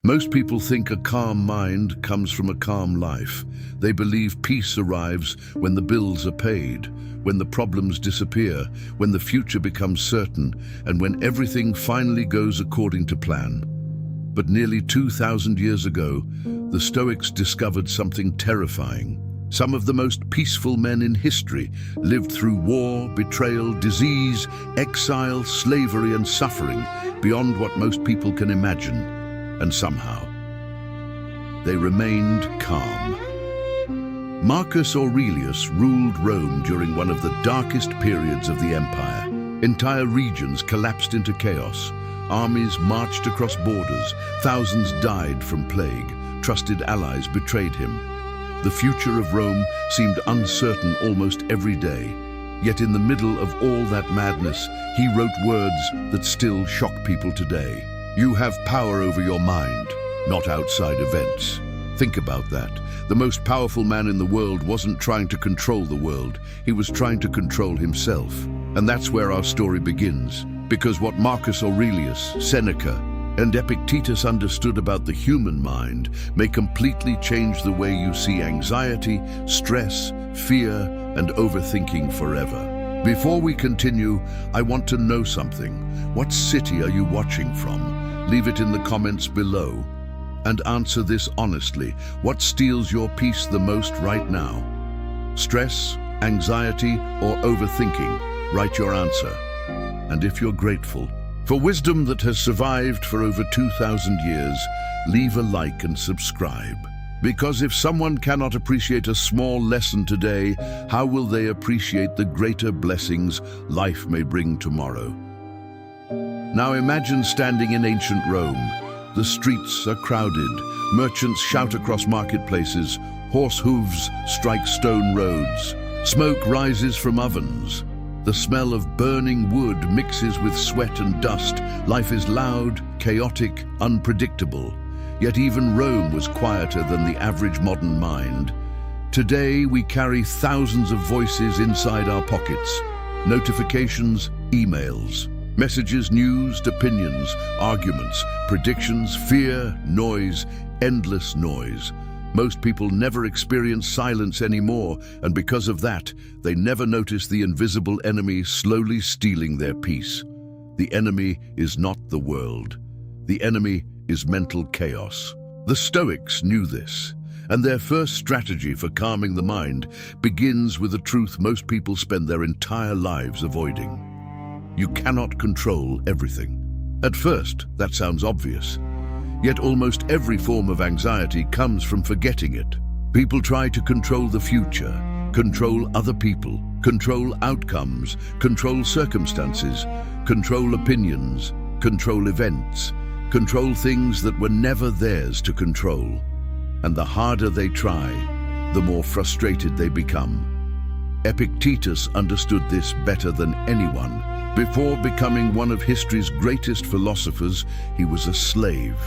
Most people think a calm mind comes from a calm life. They believe peace arrives when the bills are paid, when the problems disappear, when the future becomes certain, and when everything finally goes according to plan. But nearly 2,000 years ago, the Stoics discovered something terrifying. Some of the most peaceful men in history lived through war, betrayal, disease, exile, slavery, and suffering beyond what most people can imagine. And somehow, they remained calm. Marcus Aurelius ruled Rome during one of the darkest periods of the empire. Entire regions collapsed into chaos. Armies marched across borders. Thousands died from plague. Trusted allies betrayed him. The future of Rome seemed uncertain almost every day. Yet in the middle of all that madness, he wrote words that still shock people today. You have power over your mind, not outside events. Think about that. The most powerful man in the world wasn't trying to control the world. He was trying to control himself. And that's where our story begins. Because what Marcus Aurelius, Seneca, and Epictetus understood about the human mind may completely change the way you see anxiety, stress, fear, and overthinking forever. Before we continue, I want to know something. What city are you watching from? Leave it in the comments below. And answer this honestly. What steals your peace the most right now? Stress, anxiety, or overthinking? Write your answer. And if you're grateful for wisdom that has survived for over 2,000 years, leave a like and subscribe. Because if someone cannot appreciate a small lesson today, how will they appreciate the greater blessings life may bring tomorrow? Now imagine standing in ancient Rome. The streets are crowded. Merchants shout across marketplaces. Horse hooves strike stone roads. Smoke rises from ovens. The smell of burning wood mixes with sweat and dust. Life is loud, chaotic, unpredictable. Yet even Rome was quieter than the average modern mind. Today we carry thousands of voices inside our pockets. Notifications, emails, messages, news, opinions, arguments, predictions, fear, noise, endless noise. Most people never experience silence anymore, and because of that, they never notice the invisible enemy slowly stealing their peace. The enemy is not the world. The enemy is mental chaos. The Stoics knew this, and their first strategy for calming the mind begins with a truth most people spend their entire lives avoiding. You cannot control everything. At first, that sounds obvious. Yet almost every form of anxiety comes from forgetting it. People try to control the future, control other people, control outcomes, control circumstances, control opinions, control events, control things that were never theirs to control. And the harder they try, the more frustrated they become. Epictetus understood this better than anyone. Before becoming one of history's greatest philosophers, he was a slave.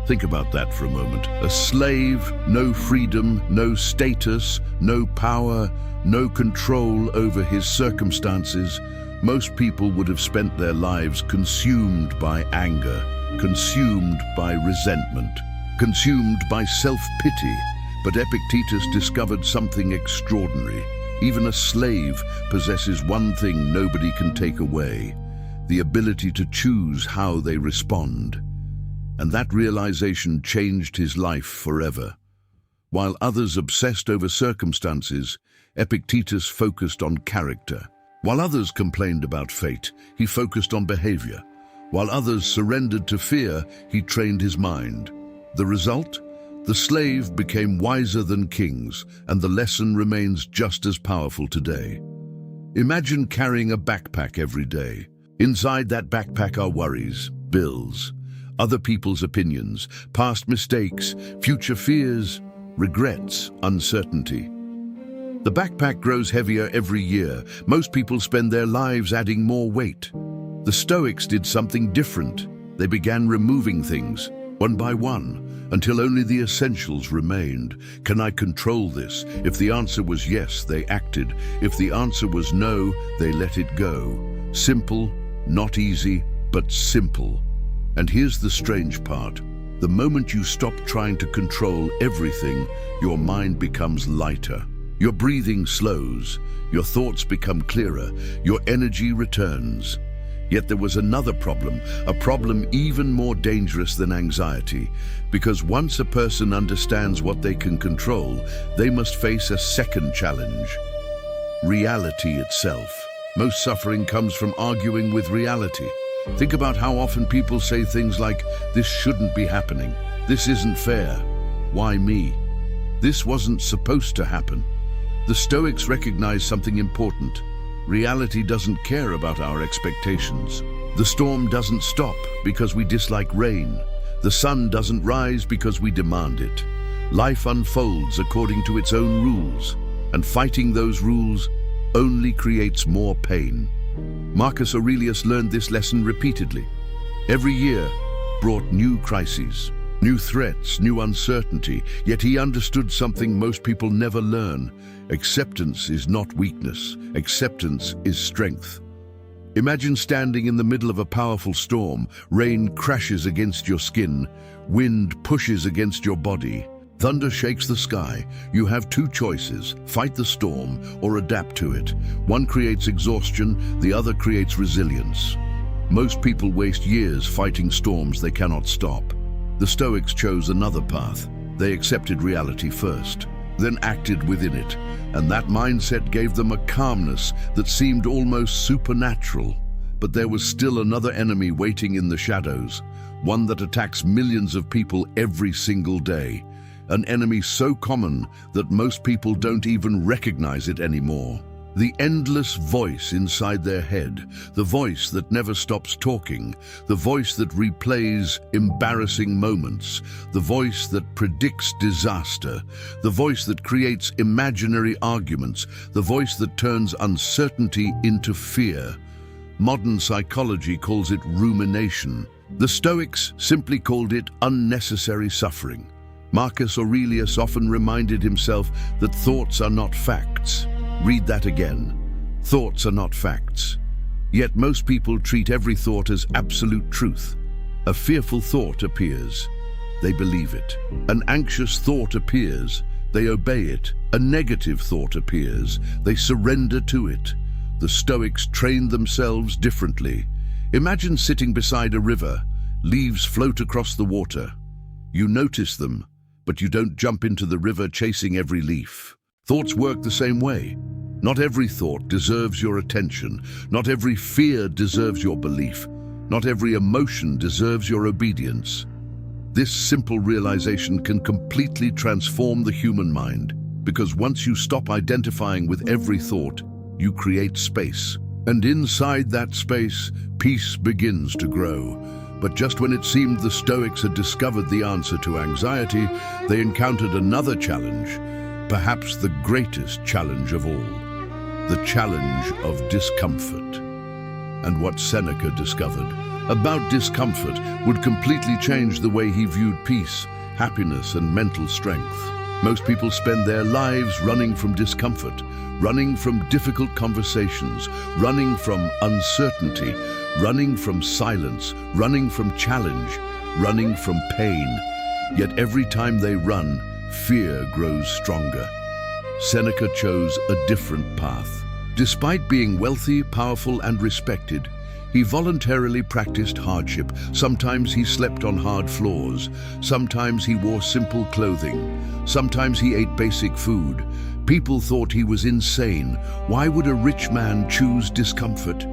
Think about that for a moment. A slave, no freedom, no status, no power, no control over his circumstances. Most people would have spent their lives consumed by anger, consumed by resentment, consumed by self-pity. But Epictetus discovered something extraordinary. Even a slave possesses one thing nobody can take away: the ability to choose how they respond. And that realization changed his life forever. While others obsessed over circumstances, Epictetus focused on character. While others complained about fate, he focused on behavior. While others surrendered to fear, he trained his mind. The result? The slave became wiser than kings, and the lesson remains just as powerful today. Imagine carrying a backpack every day. Inside that backpack are worries, bills, other people's opinions, past mistakes, future fears, regrets, uncertainty. The backpack grows heavier every year. Most people spend their lives adding more weight. The Stoics did something different. They began removing things, one by one, until only the essentials remained. Can I control this? If the answer was yes, they acted. If the answer was no, they let it go. Simple, not easy, but simple. And here's the strange part. The moment you stop trying to control everything, your mind becomes lighter. Your breathing slows, your thoughts become clearer, your energy returns. Yet there was another problem, a problem even more dangerous than anxiety, because once a person understands what they can control, they must face a second challenge: reality itself. Most suffering comes from arguing with reality. Think about how often people say things like, "This shouldn't be happening. This isn't fair. Why me? This wasn't supposed to happen." The Stoics recognize something important. Reality doesn't care about our expectations. The storm doesn't stop because we dislike rain. The sun doesn't rise because we demand it. Life unfolds according to its own rules, and fighting those rules only creates more pain. Marcus Aurelius learned this lesson repeatedly. Every year brought new crises, new threats, new uncertainty, yet he understood something most people never learn. Acceptance is not weakness. Acceptance is strength. Imagine standing in the middle of a powerful storm. Rain crashes against your skin. Wind pushes against your body. Thunder shakes the sky. You have two choices: fight the storm or adapt to it. One creates exhaustion, the other creates resilience. Most people waste years fighting storms they cannot stop. The Stoics chose another path. They accepted reality first, then acted within it, and that mindset gave them a calmness that seemed almost supernatural. But there was still another enemy waiting in the shadows, one that attacks millions of people every single day. An enemy so common that most people don't even recognize it anymore. The endless voice inside their head, the voice that never stops talking, the voice that replays embarrassing moments, the voice that predicts disaster, the voice that creates imaginary arguments, the voice that turns uncertainty into fear. Modern psychology calls it rumination. The Stoics simply called it unnecessary suffering. Marcus Aurelius often reminded himself that thoughts are not facts. Read that again. Thoughts are not facts. Yet most people treat every thought as absolute truth. A fearful thought appears. They believe it. An anxious thought appears. They obey it. A negative thought appears. They surrender to it. The Stoics trained themselves differently. Imagine sitting beside a river. Leaves float across the water. You notice them, but you don't jump into the river chasing every leaf. Thoughts work the same way. Not every thought deserves your attention. Not every fear deserves your belief. Not every emotion deserves your obedience. This simple realization can completely transform the human mind, because once you stop identifying with every thought, you create space. And inside that space, peace begins to grow. But just when it seemed the Stoics had discovered the answer to anxiety, they encountered another challenge, perhaps the greatest challenge of all, the challenge of discomfort. And what Seneca discovered about discomfort would completely change the way he viewed peace, happiness, and mental strength. Most people spend their lives running from discomfort, running from difficult conversations, running from uncertainty, running from silence, running from challenge, running from pain. Yet every time they run, fear grows stronger. Seneca chose a different path. Despite being wealthy, powerful, and respected, he voluntarily practiced hardship. Sometimes he slept on hard floors. Sometimes he wore simple clothing. Sometimes he ate basic food. People thought he was insane. Why would a rich man choose discomfort?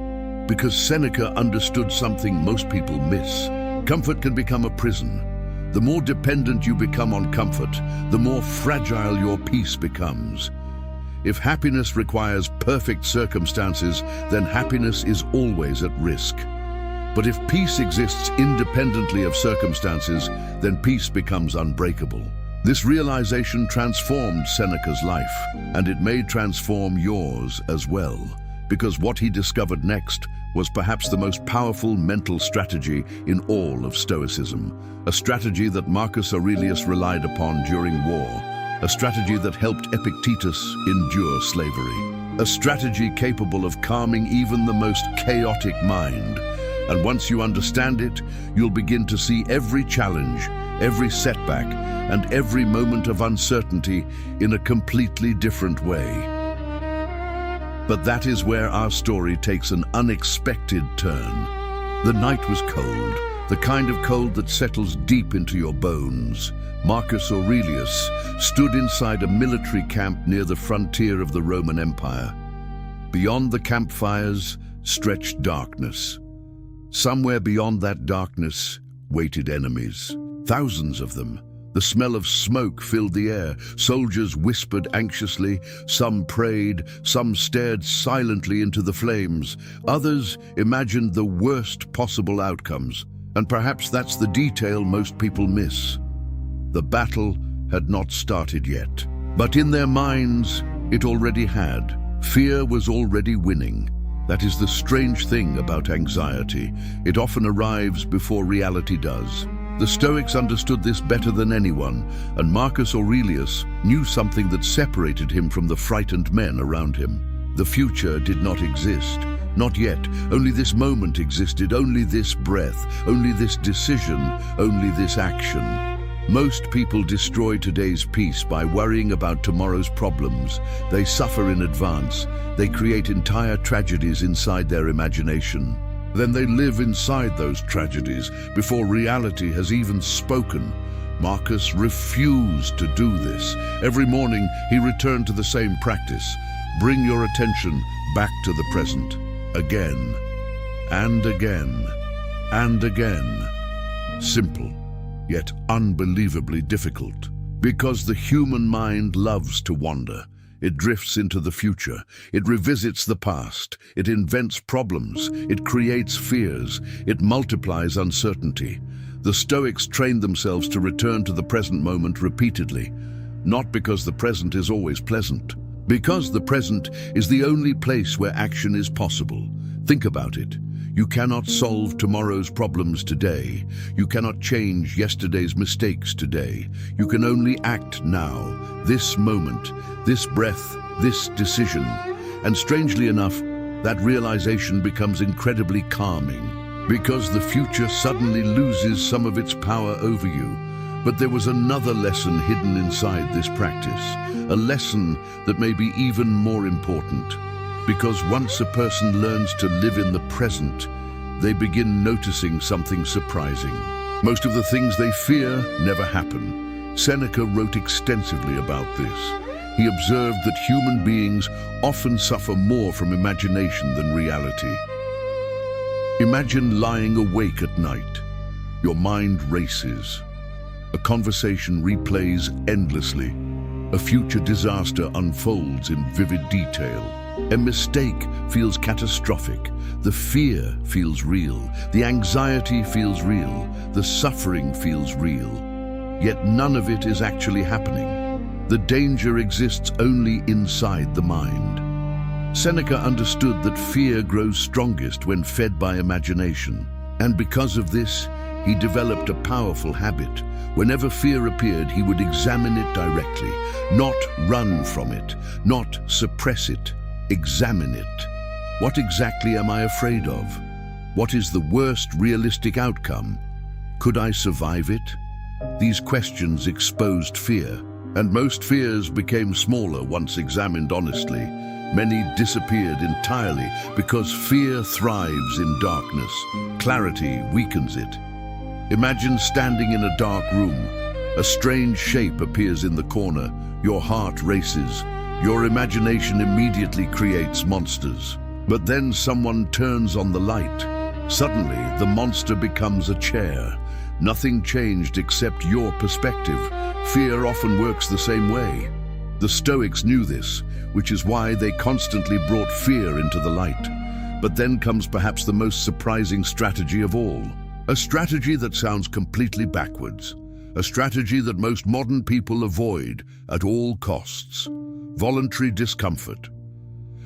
Because Seneca understood something most people miss. Comfort can become a prison. The more dependent you become on comfort, the more fragile your peace becomes. If happiness requires perfect circumstances, then happiness is always at risk. But if peace exists independently of circumstances, then peace becomes unbreakable. This realization transformed Seneca's life, and it may transform yours as well, because what he discovered next was perhaps the most powerful mental strategy in all of Stoicism, a strategy that Marcus Aurelius relied upon during war, a strategy that helped Epictetus endure slavery, a strategy capable of calming even the most chaotic mind, And once you understand it, you'll begin to see every challenge, every setback, and every moment of uncertainty in a completely different way. But that is where our story takes an unexpected turn. The night was cold, the kind of cold that settles deep into your bones. Marcus Aurelius stood inside a military camp near the frontier of the Roman Empire. Beyond the campfires stretched darkness. Somewhere beyond that darkness waited enemies, thousands of them. The smell of smoke filled the air. Soldiers whispered anxiously. Some prayed, some stared silently into the flames. Others imagined the worst possible outcomes. And perhaps that's the detail most people miss. The battle had not started yet. But in their minds, it already had. Fear was already winning. That is the strange thing about anxiety. It often arrives before reality does. The Stoics understood this better than anyone, and Marcus Aurelius knew something that separated him from the frightened men around him. The future did not exist. Not yet. Only this moment existed, only this breath, only this decision, only this action. Most people destroy today's peace by worrying about tomorrow's problems. They suffer in advance. They create entire tragedies inside their imagination. Then they live inside those tragedies before reality has even spoken. Marcus refused to do this. Every morning he returned to the same practice. Bring your attention back to the present. Again, and again, and again. Simple, yet unbelievably difficult. Because the human mind loves to wander. It drifts into the future. It revisits the past. It invents problems. It creates fears. It multiplies uncertainty. The Stoics trained themselves to return to the present moment repeatedly, not because the present is always pleasant, because the present is the only place where action is possible. Think about it. You cannot solve tomorrow's problems today. You cannot change yesterday's mistakes today. You can only act now, this moment, this breath, this decision. And strangely enough, that realization becomes incredibly calming, because the future suddenly loses some of its power over you. But there was another lesson hidden inside this practice, a lesson that may be even more important. Because once a person learns to live in the present, they begin noticing something surprising. Most of the things they fear never happen. Seneca wrote extensively about this. He observed that human beings often suffer more from imagination than reality. Imagine lying awake at night. Your mind races. A conversation replays endlessly. A future disaster unfolds in vivid detail. A mistake feels catastrophic. The fear feels real. The anxiety feels real. The suffering feels real. Yet none of it is actually happening. The danger exists only inside the mind. Seneca understood that fear grows strongest when fed by imagination. And because of this, he developed a powerful habit. Whenever fear appeared, he would examine it directly, not run from it, not suppress it. Examine it. What exactly am I afraid of? What is the worst realistic outcome? Could I survive it? These questions exposed fear, and most fears became smaller once examined honestly. Many disappeared entirely because fear thrives in darkness. Clarity weakens it. Imagine standing in a dark room. A strange shape appears in the corner. Your heart races. Your imagination immediately creates monsters. But then someone turns on the light. Suddenly, the monster becomes a chair. Nothing changed except your perspective. Fear often works the same way. The Stoics knew this, which is why they constantly brought fear into the light. But then comes perhaps the most surprising strategy of all. A strategy that sounds completely backwards. A strategy that most modern people avoid at all costs. Voluntary discomfort.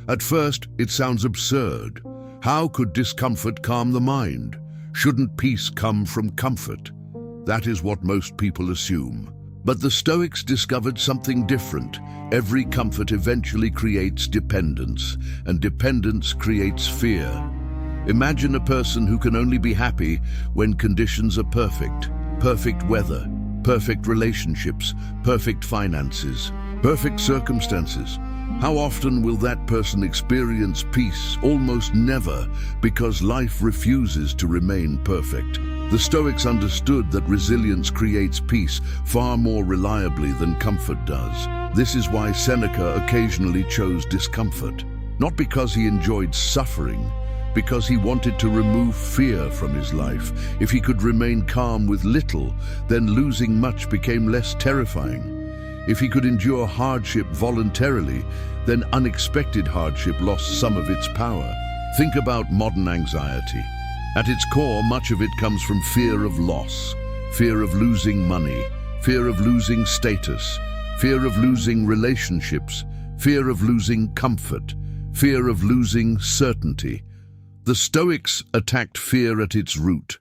At first, it sounds absurd. How could discomfort calm the mind? Shouldn't peace come from comfort? That is what most people assume. But the Stoics discovered something different. Every comfort eventually creates dependence, and dependence creates fear. Imagine a person who can only be happy when conditions are perfect. Perfect weather, perfect relationships, perfect finances, perfect circumstances. How often will that person experience peace? Almost never, because life refuses to remain perfect. The Stoics understood that resilience creates peace far more reliably than comfort does. This is why Seneca occasionally chose discomfort. Not because he enjoyed suffering, because he wanted to remove fear from his life. If he could remain calm with little, then losing much became less terrifying. If he could endure hardship voluntarily, then unexpected hardship lost some of its power. Think about modern anxiety. At its core, much of it comes from fear of loss, fear of losing money, fear of losing status, fear of losing relationships, fear of losing comfort, fear of losing certainty. The Stoics attacked fear at its root.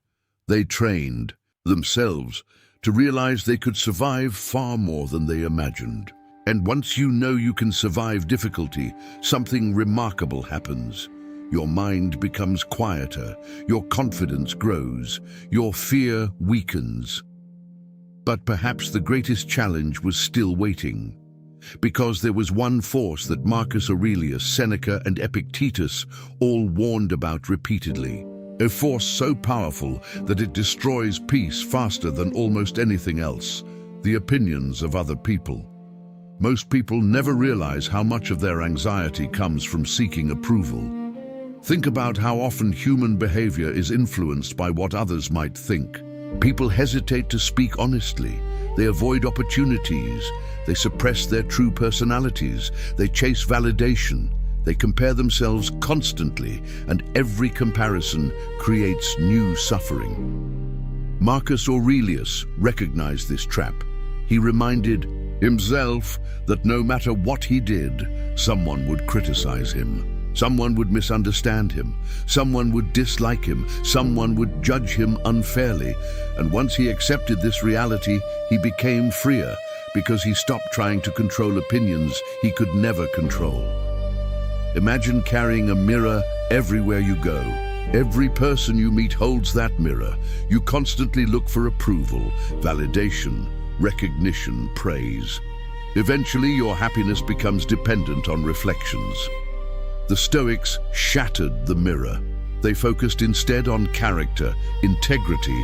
They trained themselves to realize they could survive far more than they imagined. And once you know you can survive difficulty, something remarkable happens. Your mind becomes quieter, your confidence grows, your fear weakens. But perhaps the greatest challenge was still waiting. Because there was one force that Marcus Aurelius, Seneca, and Epictetus all warned about repeatedly. A force so powerful that it destroys peace faster than almost anything else: the opinions of other people. Most people never realize how much of their anxiety comes from seeking approval. Think about how often human behavior is influenced by what others might think. People hesitate to speak honestly. They avoid opportunities. They suppress their true personalities. They chase validation. They compare themselves constantly, and every comparison creates new suffering. Marcus Aurelius recognized this trap. He reminded himself that no matter what he did, someone would criticize him. Someone would misunderstand him. Someone would dislike him. Someone would judge him unfairly. And once he accepted this reality, he became freer, because he stopped trying to control opinions he could never control. Imagine carrying a mirror everywhere you go. Every person you meet holds that mirror. You constantly look for approval, validation, recognition, praise. Eventually, your happiness becomes dependent on reflections. The Stoics shattered the mirror. They focused instead on character, integrity,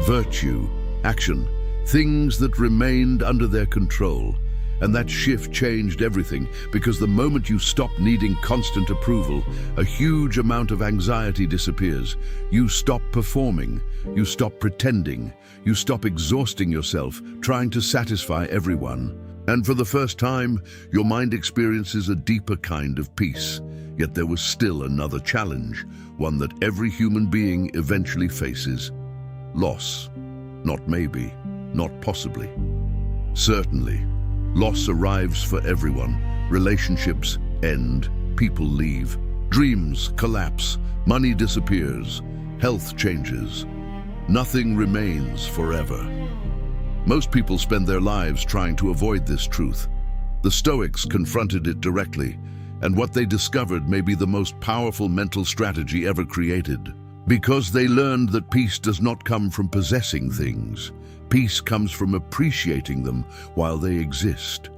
virtue, action, things that remained under their control. And that shift changed everything, because the moment you stop needing constant approval, a huge amount of anxiety disappears. You stop performing, you stop pretending, you stop exhausting yourself trying to satisfy everyone. And for the first time, your mind experiences a deeper kind of peace. Yet there was still another challenge, one that every human being eventually faces: loss. Not maybe, not possibly. Certainly. Loss arrives for everyone. Relationships end, people leave, dreams collapse, money disappears, health changes. Nothing remains forever. Most people spend their lives trying to avoid this truth. The Stoics confronted it directly, and what they discovered may be the most powerful mental strategy ever created. Because they learned that peace does not come from possessing things. Peace comes from appreciating them while they exist.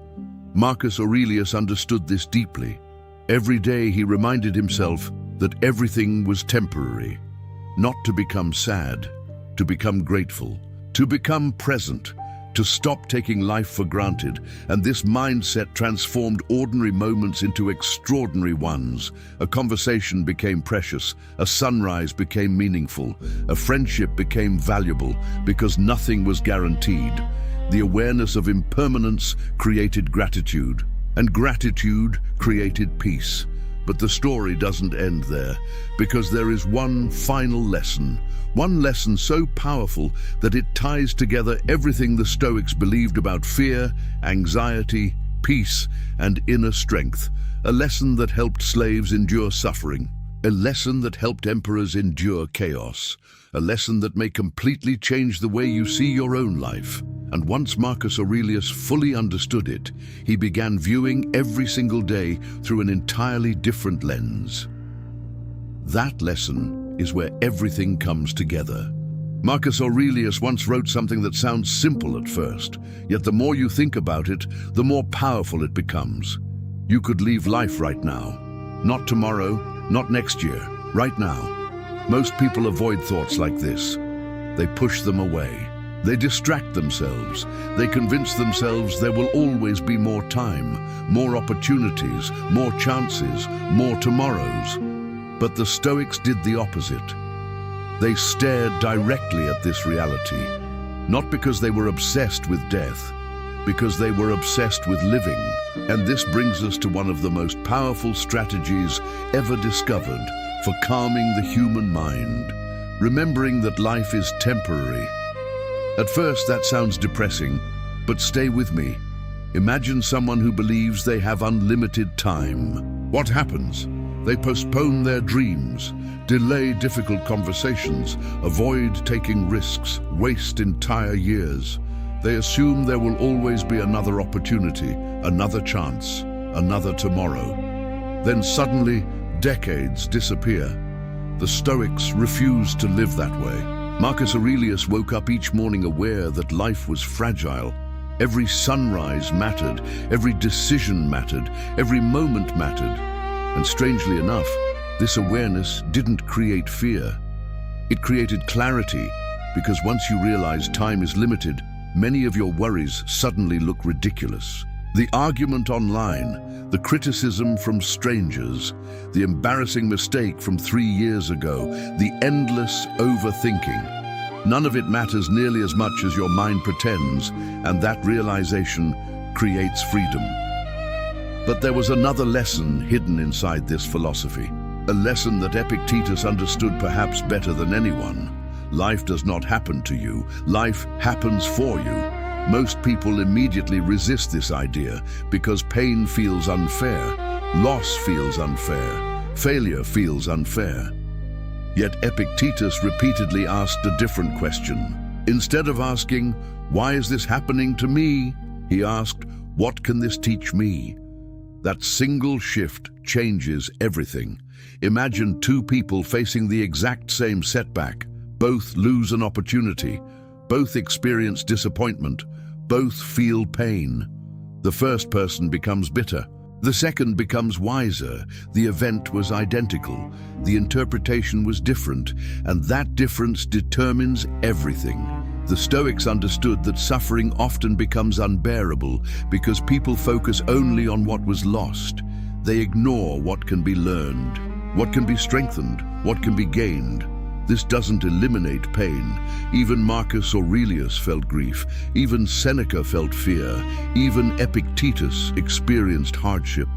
Marcus Aurelius understood this deeply. Every day he reminded himself that everything was temporary. Not to become sad, to become grateful, to become present, to stop taking life for granted. And this mindset transformed ordinary moments into extraordinary ones. A conversation became precious, a sunrise became meaningful, a friendship became valuable, because nothing was guaranteed. The awareness of impermanence created gratitude, and gratitude created peace. But the story doesn't end there, because there is one final lesson. One lesson so powerful that it ties together everything the Stoics believed about fear, anxiety, peace, and inner strength. A lesson that helped slaves endure suffering. A lesson that helped emperors endure chaos. A lesson that may completely change the way you see your own life. And once Marcus Aurelius fully understood it, he began viewing every single day through an entirely different lens. That lesson is where everything comes together. Marcus Aurelius once wrote something that sounds simple at first, yet the more you think about it, the more powerful it becomes. You could leave life right now. Not tomorrow, not next year, right now. Most people avoid thoughts like this. They push them away. They distract themselves. They convince themselves there will always be more time, more opportunities, more chances, more tomorrows. But the Stoics did the opposite. They stared directly at this reality, not because they were obsessed with death, because they were obsessed with living. And this brings us to one of the most powerful strategies ever discovered for calming the human mind, remembering that life is temporary. At first, that sounds depressing, but stay with me. Imagine someone who believes they have unlimited time. What happens? They postpone their dreams, delay difficult conversations, avoid taking risks, waste entire years. They assume there will always be another opportunity, another chance, another tomorrow. Then suddenly, decades disappear. The Stoics refused to live that way. Marcus Aurelius woke up each morning aware that life was fragile. Every sunrise mattered, every decision mattered, every moment mattered. And strangely enough, this awareness didn't create fear. It created clarity, because once you realize time is limited, many of your worries suddenly look ridiculous. The argument online, the criticism from strangers, the embarrassing mistake from 3 years ago, the endless overthinking. None of it matters nearly as much as your mind pretends, and that realization creates freedom. But there was another lesson hidden inside this philosophy, a lesson that Epictetus understood perhaps better than anyone. Life does not happen to you, life happens for you. Most people immediately resist this idea because pain feels unfair, loss feels unfair, failure feels unfair. Yet Epictetus repeatedly asked a different question. Instead of asking, "Why is this happening to me?" he asked, "What can this teach me?" That single shift changes everything. Imagine two people facing the exact same setback. Both lose an opportunity. Both experience disappointment. Both feel pain. The first person becomes bitter. The second becomes wiser. The event was identical. The interpretation was different, and that difference determines everything. The Stoics understood that suffering often becomes unbearable because people focus only on what was lost. They ignore what can be learned, what can be strengthened, what can be gained. This doesn't eliminate pain. Even Marcus Aurelius felt grief. Even Seneca felt fear. Even Epictetus experienced hardship.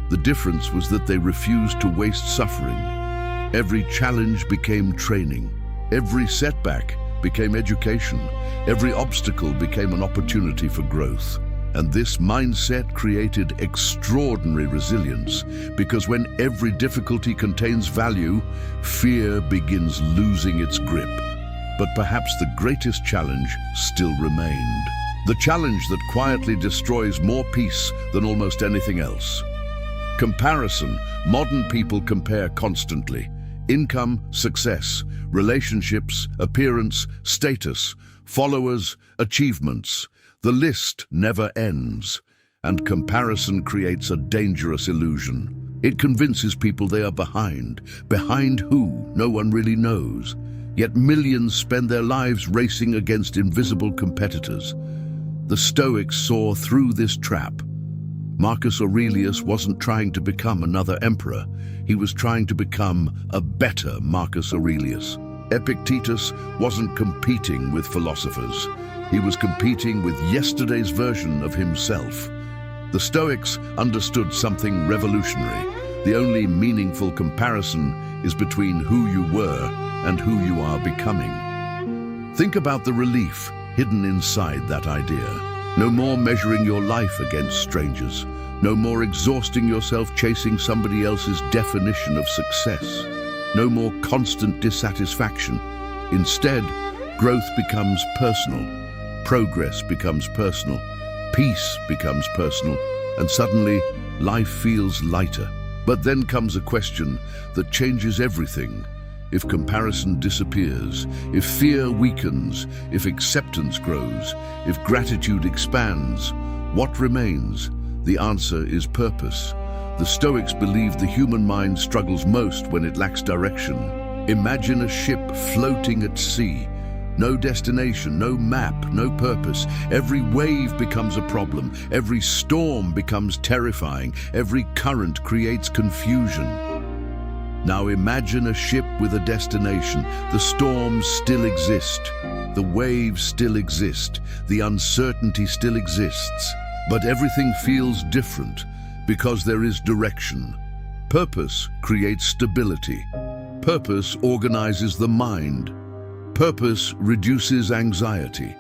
The difference was that they refused to waste suffering. Every challenge became training. Every setback became education. Every obstacle became an opportunity for growth. And this mindset created extraordinary resilience, because when every difficulty contains value, fear begins losing its grip. But perhaps the greatest challenge still remained. The challenge that quietly destroys more peace than almost anything else. Comparison. Modern people compare constantly. Income, success, relationships, appearance, status, followers, achievements. The list never ends, and comparison creates a dangerous illusion. It convinces people they are behind. Behind who? No one really knows. Yet millions spend their lives racing against invisible competitors. The Stoics saw through this trap. Marcus Aurelius wasn't trying to become another emperor. He was trying to become a better Marcus Aurelius. Epictetus wasn't competing with philosophers. He was competing with yesterday's version of himself. The Stoics understood something revolutionary. The only meaningful comparison is between who you were and who you are becoming. Think about the relief hidden inside that idea. No more measuring your life against strangers. No more exhausting yourself chasing somebody else's definition of success. No more constant dissatisfaction. Instead, growth becomes personal. Progress becomes personal. Peace becomes personal. And suddenly, life feels lighter. But then comes a question that changes everything. if comparison disappears, if fear weakens, if acceptance grows, if gratitude expands, what remains? The answer is purpose. The Stoics believed the human mind struggles most when it lacks direction. Imagine a ship floating at sea. No destination, no map, no purpose. Every wave becomes a problem. Every storm becomes terrifying. Every current creates confusion. Now imagine a ship with a destination. The storms still exist. The waves still exist. The uncertainty still exists. But everything feels different because there is direction. Purpose creates stability. Purpose organizes the mind. Purpose reduces anxiety.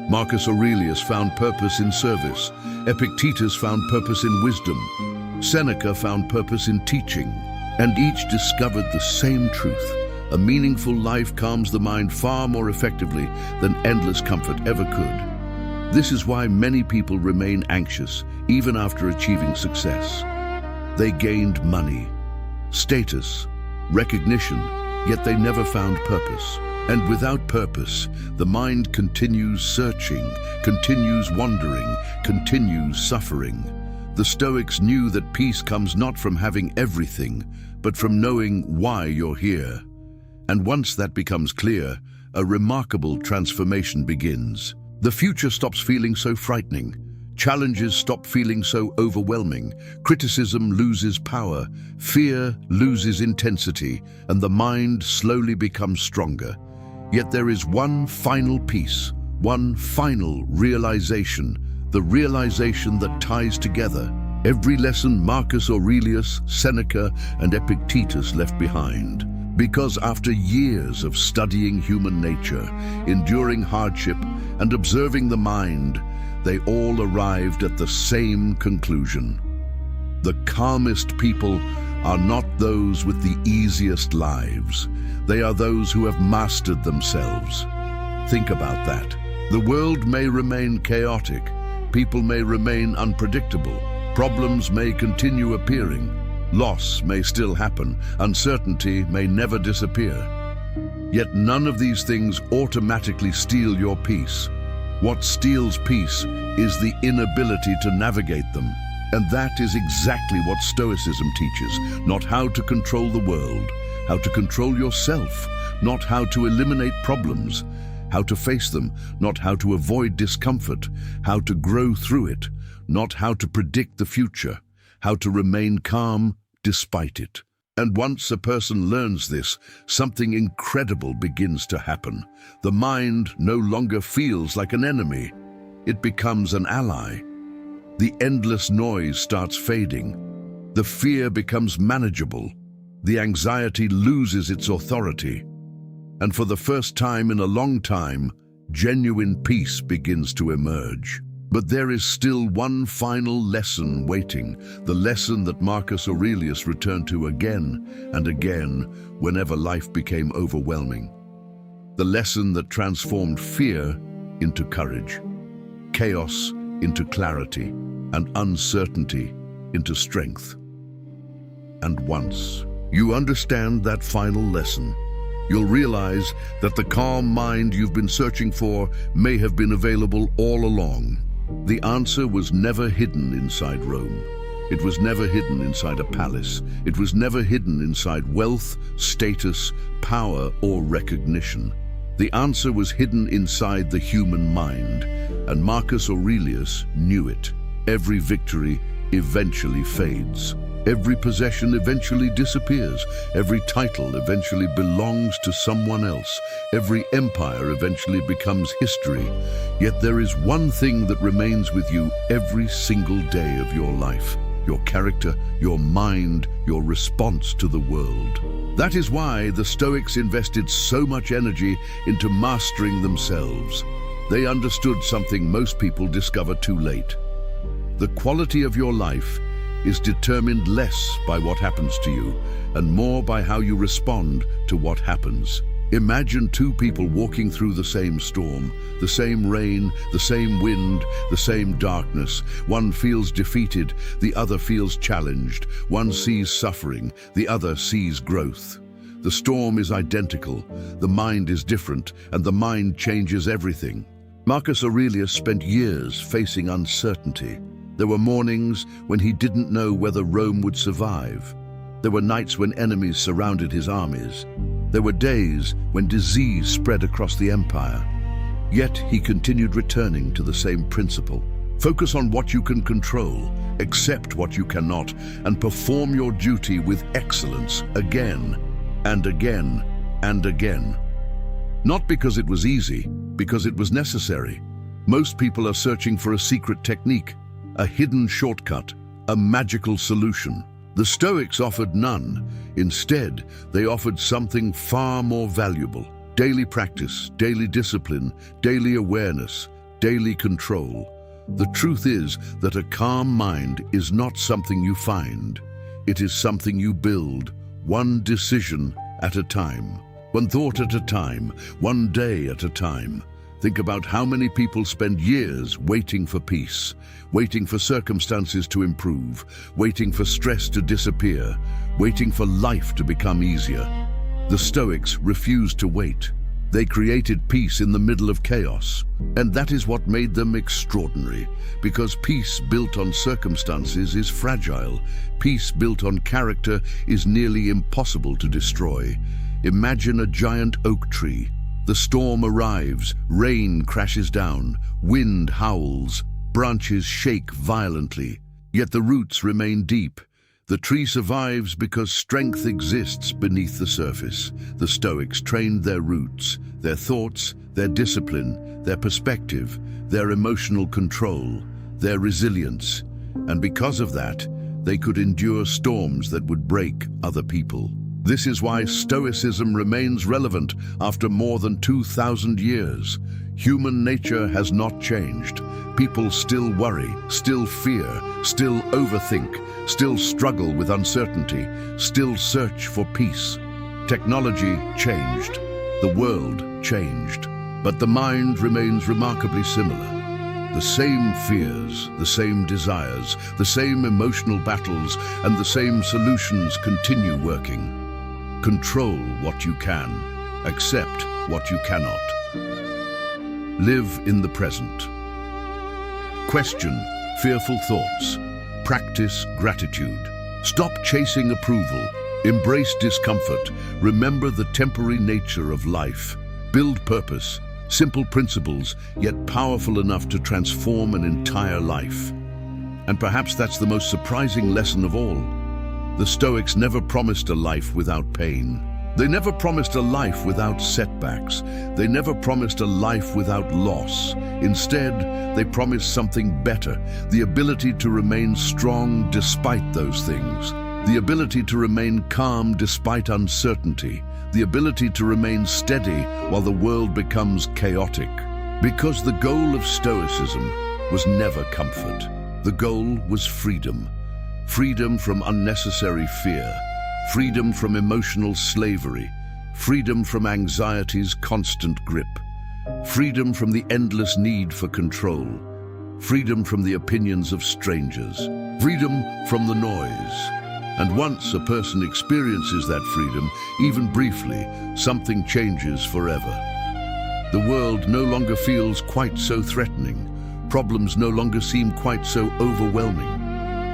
Marcus Aurelius found purpose in service. Epictetus found purpose in wisdom. Seneca found purpose in teaching. And each discovered the same truth. A meaningful life calms the mind far more effectively than endless comfort ever could. This is why many people remain anxious even after achieving success. They gained money, status, recognition, yet they never found purpose. And without purpose, the mind continues searching, continues wandering, continues suffering. The Stoics knew that peace comes not from having everything, but from knowing why you're here. And once that becomes clear, a remarkable transformation begins. The future stops feeling so frightening. Challenges stop feeling so overwhelming. Criticism loses power. Fear loses intensity, and the mind slowly becomes stronger. Yet there is one final piece, one final realization, the realization that ties together every lesson Marcus Aurelius, Seneca, and Epictetus left behind. Because after years of studying human nature, enduring hardship, and observing the mind, they all arrived at the same conclusion. The calmest people are not those with the easiest lives. They are those who have mastered themselves. Think about that. The world may remain chaotic. People may remain unpredictable. Problems may continue appearing. Loss may still happen. Uncertainty may never disappear. Yet none of these things automatically steal your peace. What steals peace is the inability to navigate them. And that is exactly what Stoicism teaches. Not how to control the world, how to control yourself, not how to eliminate problems, how to face them, not how to avoid discomfort, how to grow through it, not how to predict the future, how to remain calm despite it. And once a person learns this, something incredible begins to happen. The mind no longer feels like an enemy. It becomes an ally. The endless noise starts fading. The fear becomes manageable. The anxiety loses its authority. And for the first time in a long time, genuine peace begins to emerge. But there is still one final lesson waiting, the lesson that Marcus Aurelius returned to again and again whenever life became overwhelming. The lesson that transformed fear into courage, chaos into clarity, and uncertainty into strength. And once you understand that final lesson, you'll realize that the calm mind you've been searching for may have been available all along. The answer was never hidden inside Rome. It was never hidden inside a palace. It was never hidden inside wealth, status, power, or recognition. The answer was hidden inside the human mind, and Marcus Aurelius knew it. Every victory eventually fades. Every possession eventually disappears. Every title eventually belongs to someone else. Every empire eventually becomes history. Yet there is one thing that remains with you every single day of your life: your character, your mind, your response to the world. That is why the Stoics invested so much energy into mastering themselves. They understood something most people discover too late. The quality of your life is determined less by what happens to you and more by how you respond to what happens. Imagine two people walking through the same storm, the same rain, the same wind, the same darkness. One feels defeated, the other feels challenged. One sees suffering, the other sees growth. The storm is identical, the mind is different, and the mind changes everything. Marcus Aurelius spent years facing uncertainty. There were mornings when he didn't know whether Rome would survive. There were nights when enemies surrounded his armies. There were days when disease spread across the empire. Yet he continued returning to the same principle. Focus on what you can control, accept what you cannot, and perform your duty with excellence again and again and again. Not because it was easy, because it was necessary. Most people are searching for a secret technique, a hidden shortcut, a magical solution. The Stoics offered none. Instead, they offered something far more valuable. Daily practice, daily discipline, daily awareness, daily control. The truth is that a calm mind is not something you find. It is something you build, one decision at a time, one thought at a time, one day at a time. Think about how many people spend years waiting for peace, waiting for circumstances to improve, waiting for stress to disappear, waiting for life to become easier. The Stoics refused to wait. They created peace in the middle of chaos. And that is what made them extraordinary, because peace built on circumstances is fragile. Peace built on character is nearly impossible to destroy. Imagine a giant oak tree. The storm arrives, rain crashes down, wind howls, branches shake violently. Yet the roots remain deep. The tree survives because strength exists beneath the surface. The Stoics trained their roots, their thoughts, their discipline, their perspective, their emotional control, their resilience. And because of that, they could endure storms that would break other people. This is why Stoicism remains relevant after more than 2,000 years. Human nature has not changed. People still worry, still fear, still overthink, still struggle with uncertainty, still search for peace. Technology changed. The world changed. But the mind remains remarkably similar. The same fears, the same desires, the same emotional battles, and the same solutions continue working. Control what you can. Accept what you cannot. Live in the present. Question fearful thoughts. Practice gratitude. Stop chasing approval. Embrace discomfort. Remember the temporary nature of life. Build purpose. Simple principles, yet powerful enough to transform an entire life. And perhaps that's the most surprising lesson of all. The Stoics never promised a life without pain. They never promised a life without setbacks. They never promised a life without loss. Instead, they promised something better, the ability to remain strong despite those things, the ability to remain calm despite uncertainty, the ability to remain steady while the world becomes chaotic. Because the goal of Stoicism was never comfort. The goal was freedom. Freedom from unnecessary fear, freedom from emotional slavery, freedom from anxiety's constant grip, freedom from the endless need for control, freedom from the opinions of strangers, freedom from the noise. And once a person experiences that freedom, even briefly, something changes forever. The world no longer feels quite so threatening. Problems no longer seem quite so overwhelming.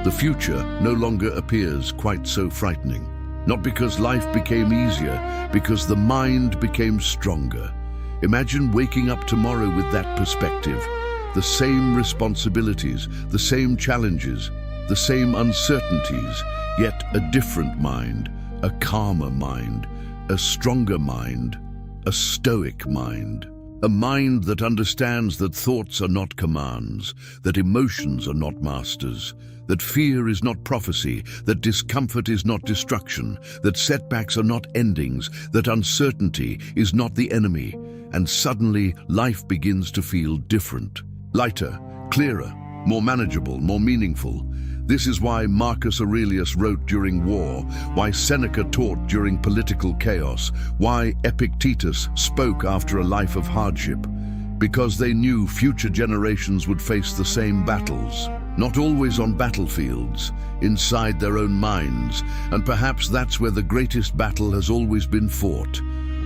The future no longer appears quite so frightening. Not because life became easier, because the mind became stronger. Imagine waking up tomorrow with that perspective. The same responsibilities, the same challenges, the same uncertainties, yet a different mind, a calmer mind, a stronger mind, a stoic mind. A mind that understands that thoughts are not commands, that emotions are not masters, that fear is not prophecy, that discomfort is not destruction, that setbacks are not endings, that uncertainty is not the enemy. And suddenly, life begins to feel different. Lighter, clearer, more manageable, more meaningful. This is why Marcus Aurelius wrote during war, why Seneca taught during political chaos, why Epictetus spoke after a life of hardship. Because they knew future generations would face the same battles. Not always on battlefields, inside their own minds, and perhaps that's where the greatest battle has always been fought.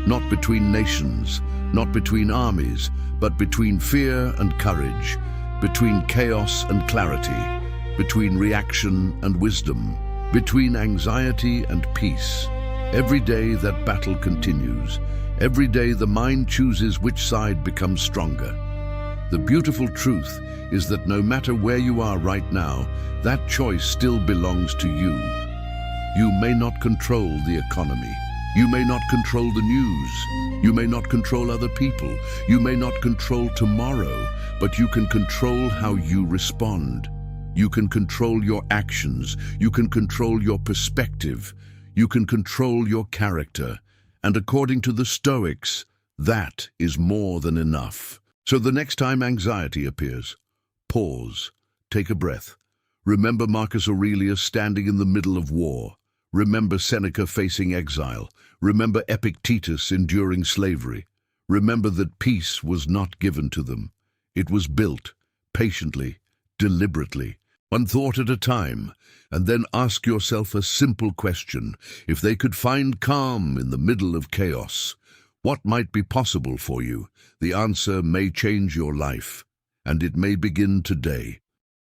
Not between nations, not between armies, but between fear and courage, between chaos and clarity, between reaction and wisdom, between anxiety and peace. Every day that battle continues. Every day the mind chooses which side becomes stronger. The beautiful truth is that no matter where you are right now, that choice still belongs to you. You may not control the economy. You may not control the news. You may not control other people. You may not control tomorrow, but you can control how you respond. You can control your actions. You can control your perspective. You can control your character. And according to the Stoics, that is more than enough. So the next time anxiety appears, pause, take a breath. Remember Marcus Aurelius standing in the middle of war. Remember Seneca facing exile. Remember Epictetus enduring slavery. Remember that peace was not given to them. It was built, patiently, deliberately, one thought at a time. And then ask yourself a simple question. If they could find calm in the middle of chaos, what might be possible for you? The answer may change your life, and it may begin today.